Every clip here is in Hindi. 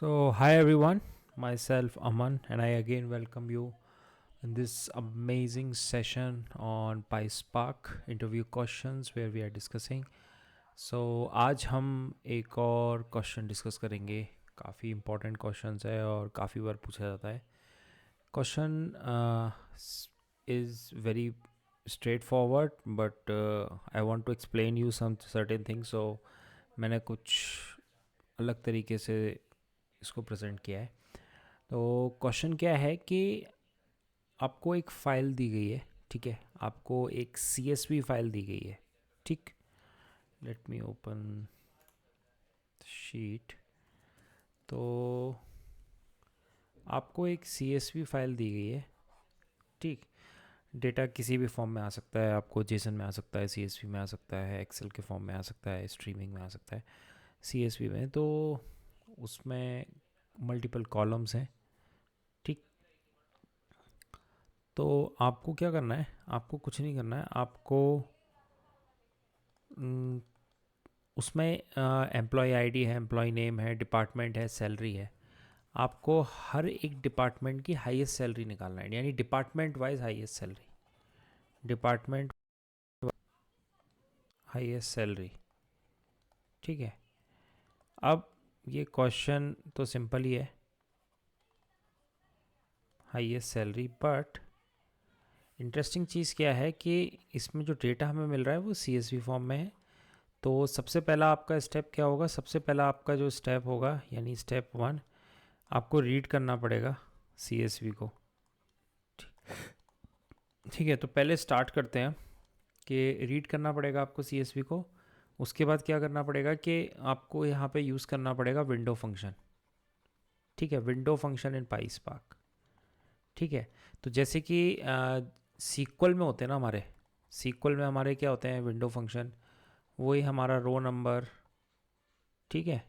Hi everyone, myself Aman, and I again welcome you in this amazing session on PySpark interview questions where we are discussing. आज हम एक और क्वेश्चन डिस्कस करेंगे. काफ़ी इम्पोर्टेंट क्वेश्चंस है और काफ़ी बार पूछा जाता है. Question is very straightforward but I want to explain you some certain things. So मैंने कुछ अलग तरीके से इसको प्रेजेंट किया है. तो क्वेश्चन क्या है कि आपको एक फ़ाइल दी गई है. ठीक है, आपको एक CSV फाइल दी गई है. ठीक, लेट मी ओपन शीट. तो आपको एक CSV फाइल दी गई है. ठीक, डेटा किसी भी फॉर्म में आ सकता है. आपको जेसन में आ सकता है, CSV में आ सकता है, एक्सेल के फॉर्म में आ सकता है, स्ट्रीमिंग में आ सकता है. CSV में तो उसमें मल्टीपल कॉलम्स हैं. ठीक, तो आपको क्या करना है, आपको कुछ नहीं करना है. आपको उसमें एम्प्लॉय आईडी है, एम्प्लॉय नेम है, डिपार्टमेंट है, सैलरी है. आपको हर एक डिपार्टमेंट की हाईएस्ट सैलरी निकालना है, यानी department wise highest salary. Department highest salary. ठीक है, अब ये क्वेश्चन तो सिंपल ही है, हाईएस्ट सैलरी. बट इंटरेस्टिंग चीज़ क्या है कि इसमें जो डेटा हमें मिल रहा है वो CSV फॉर्म में है. तो सबसे पहला आपका स्टेप क्या होगा, सबसे पहला आपका जो स्टेप होगा यानी स्टेप 1, आपको रीड करना पड़ेगा CSV को. ठीक है, तो पहले स्टार्ट करते हैं कि रीड करना पड़ेगा आपको CSV को. उसके बाद क्या करना पड़ेगा कि आपको यहाँ पे यूज़ करना पड़ेगा विंडो फंक्शन. ठीक है, विंडो फंक्शन इन PySpark. ठीक है, तो जैसे कि सीक्वल में होते हैं ना, हमारे सीक्वल में हमारे क्या होते हैं विंडो फंक्शन, वही हमारा रो नंबर. ठीक है,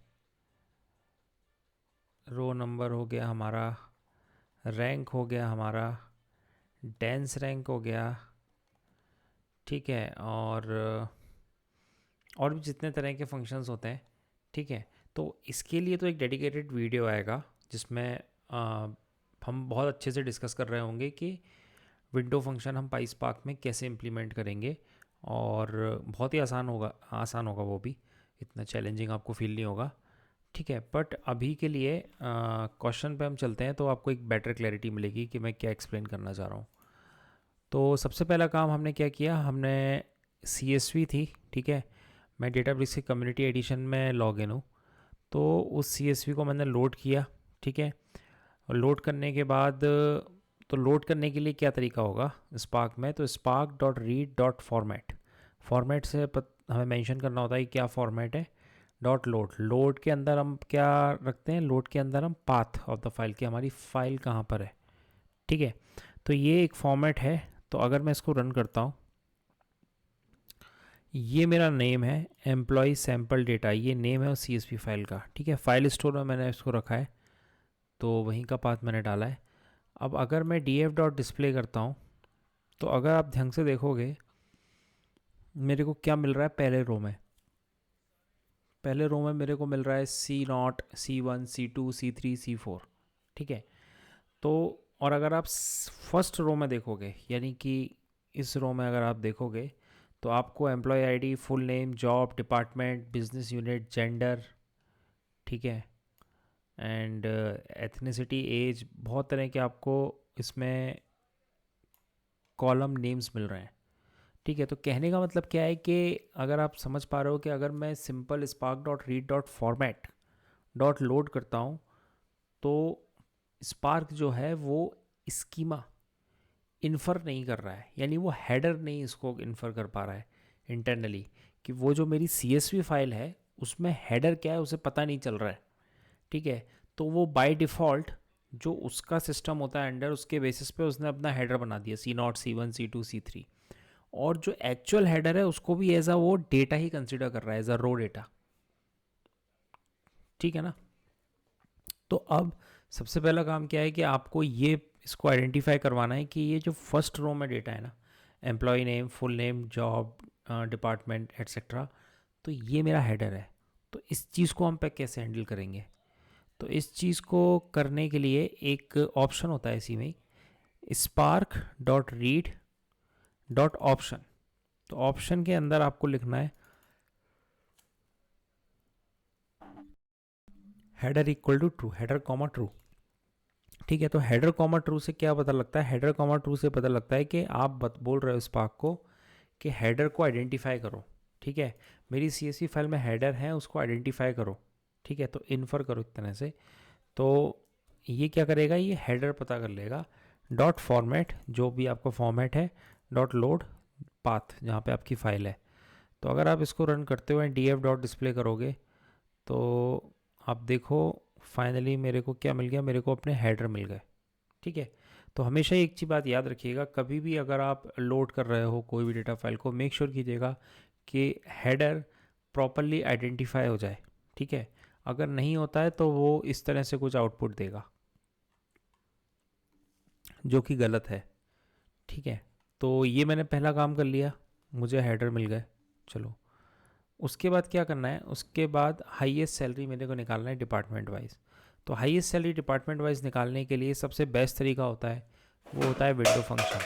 रो नंबर हो गया हमारा, रैंक हो गया हमारा, डेंस रैंक हो गया. ठीक है, और भी जितने तरह के फंक्शंस होते हैं. ठीक है, तो इसके लिए तो एक डेडिकेटेड वीडियो आएगा जिसमें हम बहुत अच्छे से डिस्कस कर रहे होंगे कि विंडो फंक्शन हम पाइसपार्क में कैसे इम्प्लीमेंट करेंगे. और बहुत ही आसान होगा वो भी, इतना चैलेंजिंग आपको फील नहीं होगा. ठीक है, बट अभी के लिए क्वेश्चन पे हम चलते हैं तो आपको एक बेटर क्लैरिटी मिलेगी कि मैं क्या एक्सप्लेन करना चाह रहा हूँ. तो सबसे पहला काम हमने क्या किया, हमने CSV थी. ठीक है, मैं डेटाबेस के कम्युनिटी एडिशन में लॉग इन हूँ. तो उस CSV को मैंने लोड किया. ठीक है, और लोड करने के बाद, तो लोड करने के लिए क्या तरीका होगा स्पार्क में, तो spark dot read dot format. Format से हमें मेंशन करना होता है कि क्या फॉर्मेट है. डॉट लोड, लोड के अंदर हम क्या रखते हैं, लोड के अंदर हम पाथ ऑफ द फाइल की हमारी फाइल कहाँ पर है. ठीक है, तो ये एक फॉर्मेट है. तो अगर मैं इसको रन करता हूँ, ये मेरा नेम है एम्प्लॉय सैम्पल डेटा, ये नेम है उस CSV फाइल का. ठीक है, फाइल स्टोर में मैंने इसको रखा है, तो वहीं का पाथ मैंने डाला है. अब अगर मैं df डॉट डिस्प्ले करता हूँ, तो अगर आप ढंग से देखोगे मेरे को क्या मिल रहा है पहले रो में मेरे को मिल रहा है C0, C1, C2, C3, C4. ठीक है, तो और अगर आप फर्स्ट रो में देखोगे, यानी कि इस रो में अगर आप देखोगे, तो आपको employee ID, full name, job, department, business unit, gender. ठीक है, एंड एथनिसिटी, एज, बहुत तरह के आपको इसमें कॉलम नेम्स मिल रहे हैं. ठीक है, तो कहने का मतलब क्या है कि अगर आप समझ पा रहे हो कि अगर मैं simple spark dot read dot format dot load करता हूँ, तो स्पार्क जो है वो स्कीमा इन्फर नहीं कर रहा है, यानी वो हेडर नहीं इसको इन्फर कर पा रहा है इंटरनली, कि वो जो मेरी CSV फाइल है उसमें हेडर क्या है उसे पता नहीं चल रहा है. ठीक है, तो वो बाय डिफ़ॉल्ट जो उसका सिस्टम होता है अंडर, उसके बेसिस पे उसने अपना हेडर बना दिया C0, C1, C2, C3. और जो एक्चुअल हेडर है उसको भी एज अ वो डेटा ही कंसिडर कर रहा है, एज अ रो डेटा. ठीक है ना. तो अब सबसे पहला काम क्या है कि आपको ये इसको आइडेंटिफाई करवाना है कि ये जो फर्स्ट रो में डेटा है ना, employee name, full name, job, department etcetera, तो ये मेरा हेडर है. तो इस चीज़ को हम पे कैसे हैंडल करेंगे. तो इस चीज़ को करने के लिए एक ऑप्शन होता है इसी में, spark dot read dot option. तो ऑप्शन के अंदर आपको लिखना है header equal to true, header comma true. ठीक है, तो हेडर कॉमा ट्रू से क्या पता लगता है? हेडर कॉमा ट्रू से पता लगता है कि आप बोल रहे हो स्पार्क को कि हेडर को आइडेंटिफाई करो। ठीक है, मेरी CSV फाइल में हेडर है, उसको आइडेंटिफाई करो। ठीक है, तो इन्फर करो इस तरह से। तो ये क्या करेगा, ये हेडर पता कर लेगा। डॉट फॉर्मेट, जो भी आपका फॉर्मेट है, डॉट लोड पाथ, जहाँ पे आपकी फ़ाइल है। तो अगर आप इसको रन करते हुए df डॉट डिस्प्ले करोगे तो आप देखो फाइनली मेरे को क्या मिल गया, मेरे को अपने हेडर मिल गए। ठीक है, तो हमेशा एक चीज़ बात याद रखिएगा, कभी भी अगर आप लोड कर रहे हो कोई भी डेटा फाइल को, मेक श्योर कीजिएगा कि हेडर प्रॉपरली आइडेंटिफाई हो जाए। ठीक है, अगर नहीं होता है तो वो इस तरह से कुछ आउटपुट देगा जो कि गलत है। ठीक है, तो ये मैंने पहला काम कर लिया, मुझे हेडर मिल गए। चलो, उसके बाद क्या करना है, उसके बाद हाईएस्ट सैलरी मेरे को निकालना है डिपार्टमेंट वाइज। तो हाईएस्ट सैलरी डिपार्टमेंट वाइज निकालने के लिए सबसे बेस्ट तरीका होता है, वो होता है विंडो फंक्शन।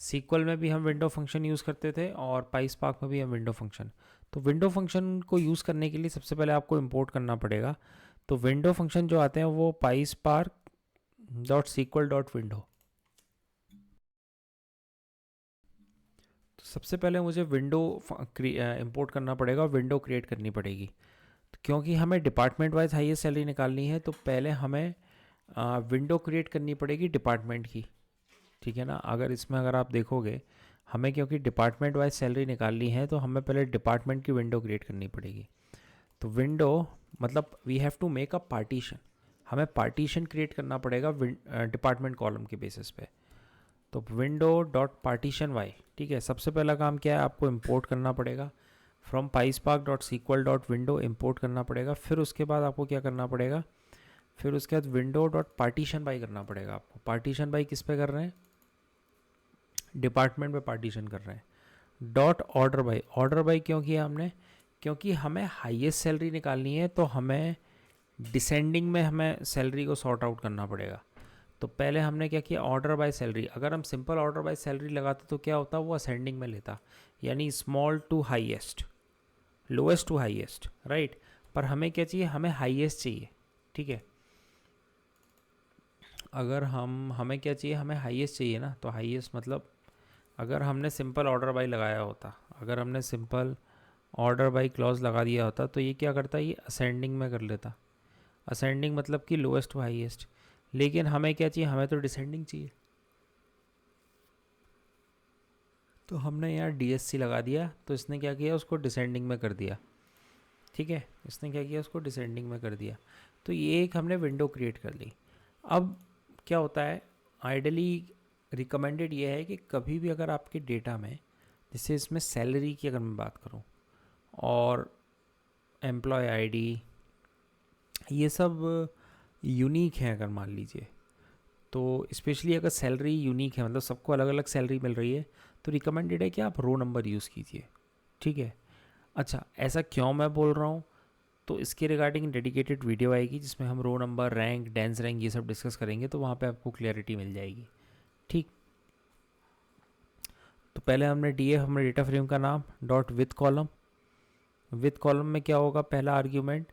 सीक्वल में भी हम विंडो फंक्शन यूज़ करते थे और पाईस्पार्क में भी हम विंडो फंक्शन। तो विंडो फंक्शन को यूज़ करने के लिए सबसे पहले आपको इंपोर्ट करना पड़ेगा। तो विंडो फंक्शन जो आते हैं वो पाईस्पार्क डॉट सीक्वल डॉट विंडो। तो सबसे पहले मुझे विंडो इंपोर्ट करना पड़ेगा, विंडो क्रिएट करनी पड़ेगी। तो क्योंकि हमें डिपार्टमेंट वाइज हाईएस्ट सैलरी निकालनी है तो पहले हमें विंडो क्रिएट करनी पड़ेगी डिपार्टमेंट की। ठीक है ना, अगर आप देखोगे, हमें क्योंकि डिपार्टमेंट वाइज सैलरी निकालनी है तो हमें पहले डिपार्टमेंट की विंडो क्रिएट करनी पड़ेगी। तो विंडो मतलब we have to make a partition, हमें पार्टीशन क्रिएट करना पड़ेगा डिपार्टमेंट कॉलम के बेसिस पे। तो विंडो डॉट पार्टीशन वाई। ठीक है, सबसे पहला काम क्या है, आपको इंपोर्ट करना पड़ेगा from PySpark dot SQL dot window, import करना पड़ेगा। फिर उसके बाद आपको क्या करना पड़ेगा, फिर उसके बाद विंडो डॉट पार्टीशन बाई करना पड़ेगा आपको। पार्टीशन बाई किस पे कर रहे हैं, डिपार्टमेंट पे पार्टीशन कर रहे हैं। Dot order by, order by क्यों किया हमने, क्योंकि हमें हाईएस्ट सैलरी निकालनी है तो हमें डिसेंडिंग में हमें सैलरी को सॉर्ट आउट करना पड़ेगा। तो पहले हमने क्या किया, ऑर्डर बाय सैलरी। अगर हम सिंपल ऑर्डर बाय सैलरी लगाते तो क्या होता, वो असेंडिंग में लेता, यानी small to highest, lowest to highest, right. पर हमें क्या चाहिए, हमें हाईएस्ट चाहिए। ठीक है, अगर हमें क्या चाहिए, हमें हाईएस्ट चाहिए ना। तो हाईएस्ट मतलब अगर हमने सिंपल ऑर्डर बाय लगाया होता, अगर हमने सिंपल ऑर्डर बाय क्लॉज लगा दिया होता तो ये क्या करता, ये असेंडिंग में कर लेता। असेंडिंग मतलब कि लोएस्ट टू हाईएस्ट। लेकिन हमें क्या चाहिए, हमें तो डिसेंडिंग चाहिए। तो हमने यहाँ DSC लगा दिया, तो इसने क्या किया, उसको डिसेंडिंग में कर दिया। ठीक है, इसने क्या किया, उसको डिसेंडिंग में कर दिया। तो ये एक हमने विंडो क्रिएट कर ली। अब क्या होता है, आइडली रिकमेंडेड ये है कि कभी भी अगर आपके डेटा में, जैसे इसमें सैलरी की अगर मैं बात करूँ और एम्प्लॉय आईडी, ये सब यूनिक है अगर मान लीजिए, तो स्पेशली अगर सैलरी यूनिक है, मतलब सबको अलग अलग सैलरी मिल रही है, तो रिकमेंडेड है कि आप रो नंबर यूज़ कीजिए। ठीक है, अच्छा ऐसा क्यों मैं बोल रहा हूँ, तो इसके रिगार्डिंग डेडिकेटेड वीडियो आएगी जिसमें हम row number, rank, dense rank ये सब डिस्कस करेंगे, तो वहाँ पे आपको क्लियरिटी मिल जाएगी। ठीक, तो पहले हमने DF, हमने डेटा फ्रेम का नाम dot with column. With column में क्या होगा, पहला आर्ग्यूमेंट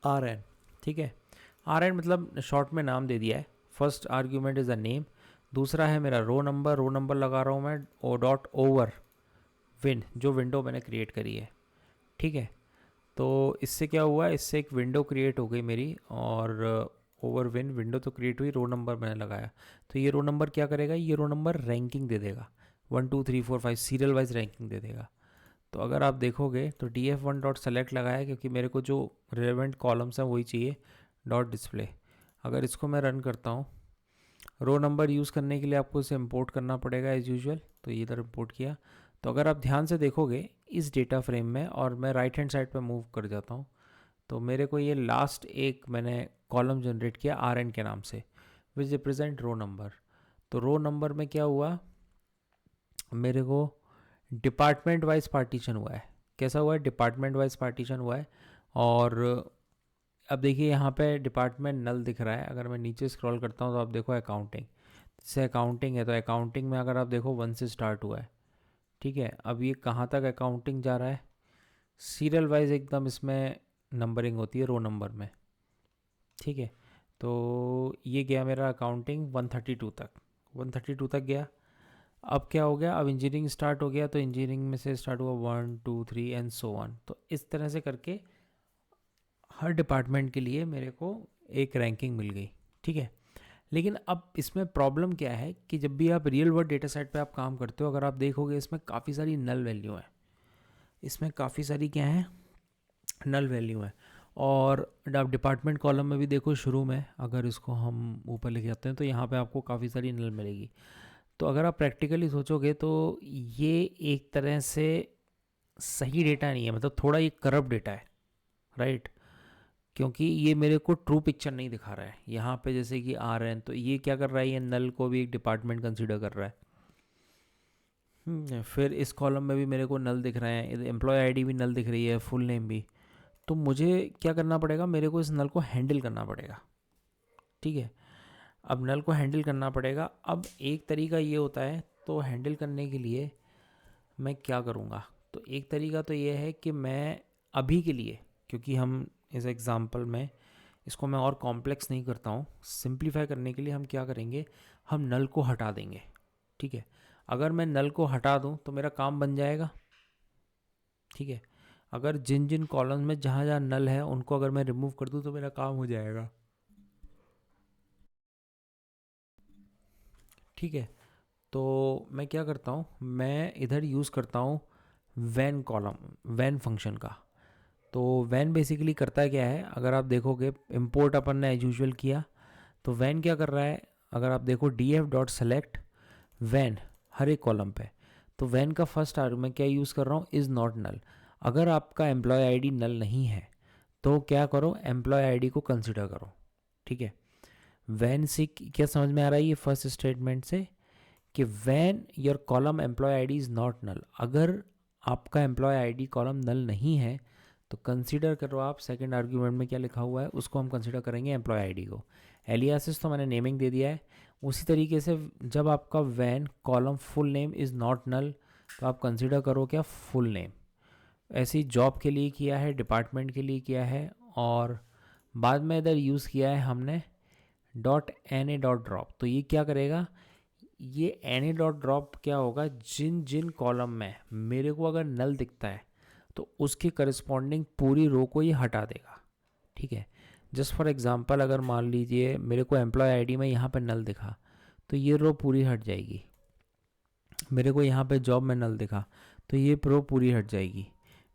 RN। ठीक है, RN मतलब शॉर्ट में नाम दे दिया है। First argument is a name, दूसरा है मेरा रो नंबर, रो नंबर लगा रहा हूँ मैं, ओ डॉट ओवर विन, जो विंडो मैंने क्रिएट करी है। ठीक है, तो इससे क्या हुआ, इससे एक विंडो क्रिएट हो गई मेरी, और ओवर विन विंडो तो क्रिएट हुई, रो नंबर मैंने लगाया। तो ये रो नंबर क्या करेगा, ये रो नंबर रैंकिंग दे देगा, 1 2 3 4 5 सीरियल वाइज रैंकिंग दे देगा। तो अगर आप देखोगे तो DF1 डॉट सेलेक्ट लगाया क्योंकि मेरे को जो रिलेवेंट कॉलम्स हैं वही चाहिए, डॉट डिस्प्ले। अगर इसको मैं रन करता हूँ, रो नंबर यूज़ करने के लिए आपको इसे इंपोर्ट करना पड़ेगा एज़ यूजुअल, तो ये इधर इंपोर्ट किया। तो अगर आप ध्यान से देखोगे इस डेटा फ्रेम में, और मैं राइट हैंड साइड पे मूव कर जाता हूँ, तो मेरे को ये लास्ट एक मैंने कॉलम जनरेट किया RN के नाम से, विच रिप्रेजेंट रो नंबर। तो रो नंबर में क्या हुआ, मेरे को डिपार्टमेंट वाइज पार्टीशन हुआ है। कैसा हुआ है, डिपार्टमेंट वाइज पार्टीशन हुआ है। और अब देखिए यहाँ पे डिपार्टमेंट नल दिख रहा है। अगर मैं नीचे स्क्रॉल करता हूँ तो आप देखो अकाउंटिंग, जैसे अकाउंटिंग है तो अकाउंटिंग में अगर आप देखो 1 से स्टार्ट हुआ है, ठीक है। अब ये कहाँ तक अकाउंटिंग जा रहा है, सीरियल वाइज एकदम इसमें नंबरिंग होती है रो नंबर में, ठीक है। तो ये गया मेरा अकाउंटिंग 132 तक, 132 तक गया। अब क्या हो गया, अब इंजीनियरिंग स्टार्ट हो गया, तो इंजीनियरिंग में से स्टार्ट हुआ 1 2 3 एंड सो वन। तो इस तरह से करके हर डिपार्टमेंट के लिए मेरे को एक रैंकिंग मिल गई, ठीक है। लेकिन अब इसमें प्रॉब्लम क्या है कि जब भी आप रियल वर्ल्ड डेटा सेट पे आप काम करते हो, अगर आप देखोगे इसमें काफ़ी सारी नल वैल्यू है, इसमें काफ़ी सारी क्या है, नल वैल्यू है। और आप डिपार्टमेंट कॉलम में भी देखो, शुरू में अगर इसको हम ऊपर लेके जाते हैं तो यहाँ पे आपको काफ़ी सारी नल मिलेगी। तो अगर आप प्रैक्टिकली सोचोगे तो ये एक तरह से सही डेटा नहीं है, मतलब थोड़ा ये करप्ट डेटा है, राइट। क्योंकि ये मेरे को ट्रू पिक्चर नहीं दिखा रहा है। यहाँ पे जैसे कि आर एन, तो ये क्या कर रहा है, ये नल को भी एक डिपार्टमेंट कंसीडर कर रहा है। फिर इस कॉलम में भी मेरे को नल दिख रहे हैं, एम्प्लॉय आईडी भी नल दिख रही है, फुल नेम भी। तो मुझे क्या करना पड़ेगा, मेरे को इस नल को हैंडल करना पड़ेगा, ठीक है। अब नल को हैंडल करना पड़ेगा। अब एक तरीका ये होता है, तो हैंडल करने के लिए मैं क्या करूँगा, तो एक तरीका तो ये है कि मैं अभी के लिए, क्योंकि हम इस एग्ज़ाम्पल में इसको मैं और कॉम्प्लेक्स नहीं करता हूँ, सिंप्लीफाई करने के लिए हम क्या करेंगे, हम नल को हटा देंगे, ठीक है। अगर मैं नल को हटा दूँ तो मेरा काम बन जाएगा, ठीक है। अगर जिन जिन कॉलम में जहाँ जहाँ नल है उनको अगर मैं रिमूव कर दूँ तो मेरा काम हो जाएगा, ठीक है। तो मैं क्या करता हूँ, मैं इधर यूज़ करता हूँ वैन कॉलम, वैन फंक्शन का। तो वैन बेसिकली करता क्या है, अगर आप देखोगे इंपोर्ट अपन ने एज यूजुअल किया, तो वैन क्या कर रहा है, अगर आप देखो D F dot select van हर एक कॉलम पे, तो वैन का फर्स्ट आर्गुमेंट क्या यूज़ कर रहा हूँ, इज़ नॉट नल। अगर आपका एम्प्लॉय आईडी नल नहीं है तो क्या करो, एम्प्लॉय आईडी को कंसिडर करो, ठीक है। वैन से क्या समझ में आ रहा है ये फर्स्ट स्टेटमेंट से, कि when your column employee ID is not null, अगर आपका एम्प्लॉय आईडी कॉलम नल नहीं है तो कंसीडर करो आप, सेकंड आर्ग्यूमेंट में क्या लिखा हुआ है उसको हम कंसीडर करेंगे एम्प्लॉय आईडी को। एलियासिस तो मैंने नेमिंग दे दिया है। उसी तरीके से जब आपका when column full name is not null तो आप कंसीडर करो क्या, फुल नेम। ऐसे ही जॉब के लिए किया है, डिपार्टमेंट के लिए किया है, और बाद में इधर यूज़ किया है हमने dot N A dot drop. तो ये क्या करेगा, ये एन ए डॉट ड्रॉप क्या होगा, जिन जिन कॉलम में मेरे को अगर नल दिखता है तो उसके करस्पॉन्डिंग पूरी रो को ये हटा देगा, ठीक है। जस्ट फॉर एग्जांपल, अगर मान लीजिए मेरे को एम्प्लॉय आईडी में यहाँ पे नल दिखा तो ये रो पूरी हट जाएगी। मेरे को यहाँ पे जॉब में नल दिखा तो ये रो पूरी हट जाएगी।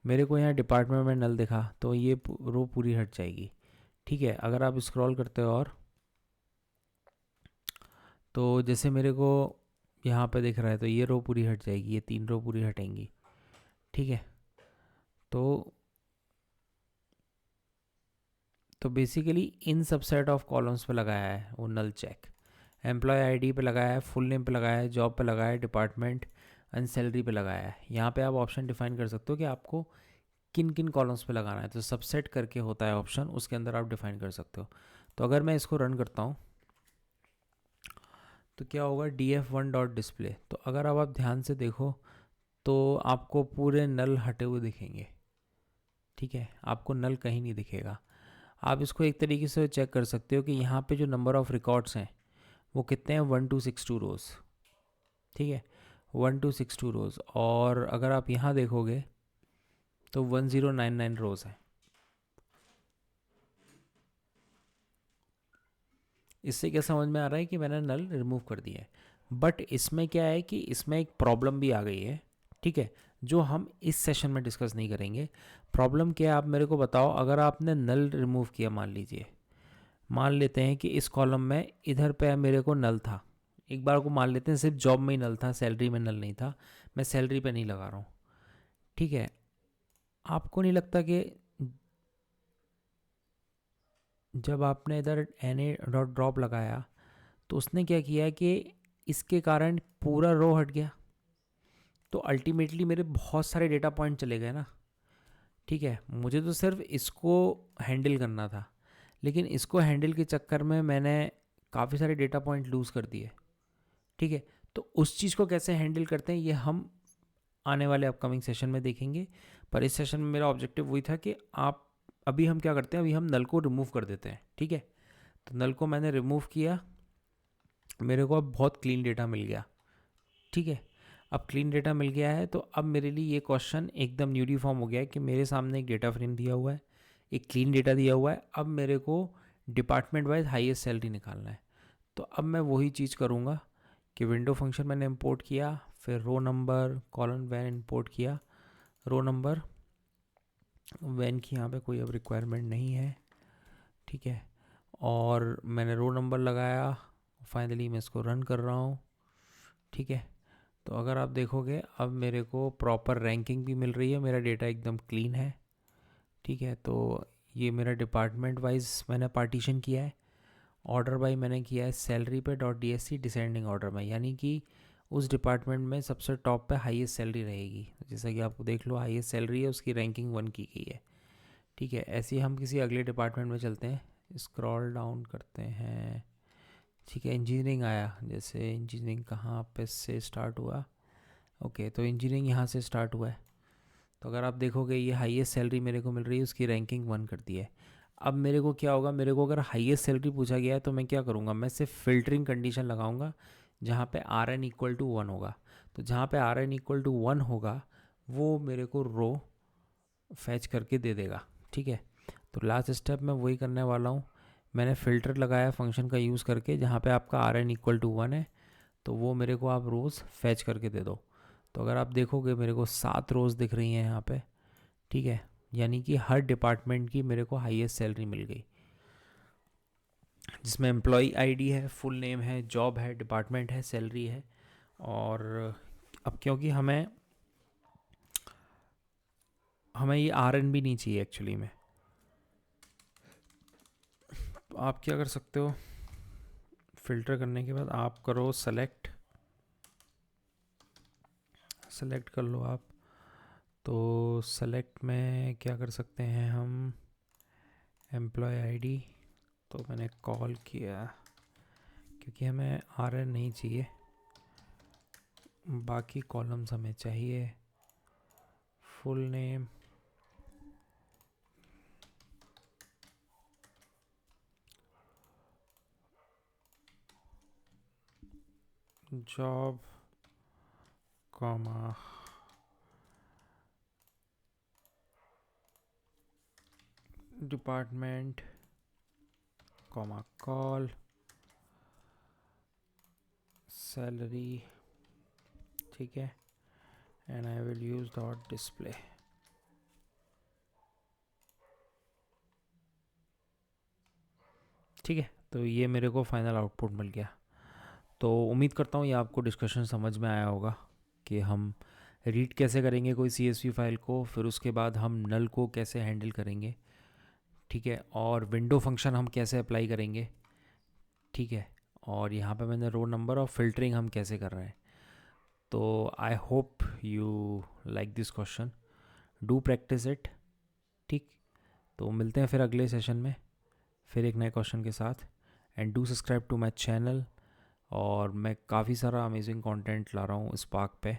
मेरे को यहाँ डिपार्टमेंट में नल दिखा तो ये रो पूरी हट जाएगी, ठीक है। अगर आप स्क्रॉल करते हो और तो जैसे मेरे को यहाँ पे दिख रहा है तो ये रो पूरी हट जाएगी, ये 3 रो पूरी हटेंगी, ठीक है। तो basically in subset of columns पे लगाया है वो नल चेक, एम्प्लॉय आईडी पे लगाया है, फुल नेम पे लगाया है, जॉब पे लगाया है, डिपार्टमेंट एंड सैलरी पे लगाया है। यहाँ पे आप ऑप्शन डिफाइन कर सकते हो कि आपको किन किन कॉलम्स पे लगाना है, तो सबसेट करके होता है ऑप्शन, उसके अंदर आप डिफाइन कर सकते हो। तो अगर मैं इसको रन करता हूँ तो क्या होगा, D F one dot display. तो अगर अब आप ध्यान से देखो तो आपको पूरे नल हटे हुए दिखेंगे, ठीक है, आपको नल कहीं नहीं दिखेगा। आप इसको एक तरीके से चेक कर सकते हो कि यहाँ पे जो नंबर ऑफ़ रिकॉर्ड्स हैं वो कितने हैं, 1262 रोज़, ठीक है, 1262 रोज़। और अगर आप यहाँ देखोगे तो 1099 रोज़ है। इससे क्या समझ में आ रहा है कि मैंने नल रिमूव कर दिया है। बट इसमें क्या है कि इसमें एक प्रॉब्लम भी आ गई है, ठीक है, जो हम इस सेशन में डिस्कस नहीं करेंगे। प्रॉब्लम क्या है आप मेरे को बताओ, अगर आपने नल रिमूव किया, मान लीजिए, मान लेते हैं कि इस कॉलम में इधर पे मेरे को नल था, एक बार को मान लेते हैं सिर्फ जॉब में ही नल था, सैलरी में नल नहीं था, मैं सैलरी पे नहीं लगा रहा हूँ, ठीक है। आपको नहीं लगता कि जब आपने इधर एन ए डॉट ड्रॉप लगाया तो उसने क्या किया कि इसके कारण पूरा रो हट गया, तो अल्टीमेटली मेरे बहुत सारे डेटा पॉइंट चले गए ना। ठीक है, मुझे तो सिर्फ इसको हैंडल करना था, लेकिन इसको हैंडल के चक्कर में मैंने काफ़ी सारे डेटा पॉइंट लूज़ कर दिए। ठीक है, तो उस चीज़ को कैसे हैंडल करते हैं ये हम आने वाले अपकमिंग सेशन में देखेंगे। पर इस सेशन में मेरा ऑब्जेक्टिव वही था कि आप, अभी हम क्या करते हैं, अभी हम नल को रिमूव कर देते हैं। ठीक है, तो नल को मैंने रिमूव किया, मेरे को अब बहुत क्लीन डेटा मिल गया। ठीक है, अब क्लीन डेटा मिल गया है तो अब मेरे लिए ये क्वेश्चन एकदम यूनिफॉर्म हो गया है कि मेरे सामने एक डेटा फ्रेम दिया हुआ है, एक क्लीन डेटा दिया हुआ है, अब मेरे को डिपार्टमेंट वाइज हाईएस्ट सैलरी निकालना है। तो अब मैं वही चीज़ करूँगा कि विंडो फंक्शन मैंने इंपोर्ट किया, फिर row number colon when import किया, रो नंबर वैन की यहाँ पे कोई अब रिक्वायरमेंट नहीं है। ठीक है, और मैंने रो नंबर लगाया, फाइनली मैं इसको रन कर रहा हूँ। ठीक है, तो अगर आप देखोगे अब मेरे को प्रॉपर रैंकिंग भी मिल रही है, मेरा डेटा एकदम क्लीन है। ठीक है, तो ये मेरा डिपार्टमेंट वाइज मैंने पार्टीशन किया है, ऑर्डर बाई मैंने किया है सैलरी पे डॉट DSC डिसेंडिंग ऑर्डर में, यानी कि उस डिपार्टमेंट में सबसे टॉप पे हाईएस्ट सैलरी रहेगी। जैसा कि आपको देख लो हाईएस्ट सैलरी है, उसकी रैंकिंग 1 की गई है। ठीक है, ऐसे ही हम किसी अगले डिपार्टमेंट में चलते हैं, स्क्रॉल डाउन करते हैं। ठीक है, इंजीनियरिंग आया, जैसे इंजीनियरिंग कहाँ पे से स्टार्ट हुआ, ओके तो इंजीनियरिंग यहाँ से स्टार्ट हुआ है। तो अगर आप देखोगे ये हाईएस्ट सैलरी मेरे को मिल रही है, उसकी रैंकिंग 1 कर दी है। अब मेरे को क्या होगा, मेरे को अगर हाईएस्ट सैलरी पूछा गया है तो मैं क्या करूँगा, मैं सिर्फ फिल्टरिंग कंडीशन लगाऊंगा जहाँ पे RN इक्वल टू 1 होगा। तो जहाँ पे RN इक्वल टू 1 होगा वो मेरे को रो फैच करके दे देगा। ठीक है, तो लास्ट स्टेप मैं वही करने वाला हूँ, मैंने फ़िल्टर लगाया फंक्शन का यूज़ करके, जहाँ पे आपका RN इक्वल टू 1 है तो वो मेरे को आप रोज़ फैच करके दे दो। तो अगर आप देखोगे मेरे को 7 रोज़ दिख रही हैं यहाँ पे। ठीक है, यानी कि हर डिपार्टमेंट की मेरे को हाईएस्ट सैलरी मिल गई, जिसमें एम्प्लॉई आईडी है, फुल नेम है, जॉब है, डिपार्टमेंट है, सैलरी है। और अब क्योंकि हमें हमें ये RN भी नहीं चाहिए एक्चुअली में, तो आप क्या कर सकते हो, फ़िल्टर करने के बाद आप करो सेलेक्ट कर लो आप। तो सेलेक्ट में क्या कर सकते हैं हम, एम्प्लॉय आईडी, तो मैंने कॉल किया क्योंकि हमें RN नहीं चाहिए, बाकी कॉलम्स हमें चाहिए। Full name, job, comma, department, comma call, salary. ठीक है, and I will use dot display. ठीक है, तो ये मेरे को फाइनल आउटपुट मिल गया। तो उम्मीद करता हूँ ये आपको डिस्कशन समझ में आया होगा कि हम रीड कैसे करेंगे कोई CSV फाइल को, फिर उसके बाद हम नल को कैसे हैंडल करेंगे। ठीक है, और विंडो फंक्शन हम कैसे अप्लाई करेंगे। ठीक है, और यहाँ पे मैंने रो नंबर और फिल्टरिंग हम कैसे कर रहे हैं। तो I hope you like this question, do practice it. ठीक, तो मिलते हैं फिर अगले सेशन में फिर एक नए क्वेश्चन के साथ। And do subscribe to my channel, और मैं काफ़ी सारा अमेजिंग कंटेंट ला रहा हूँ स्पार्क पे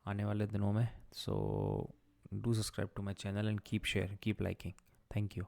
आने वाले दिनों में। So do subscribe to my channel and keep share, keep liking. Thank you.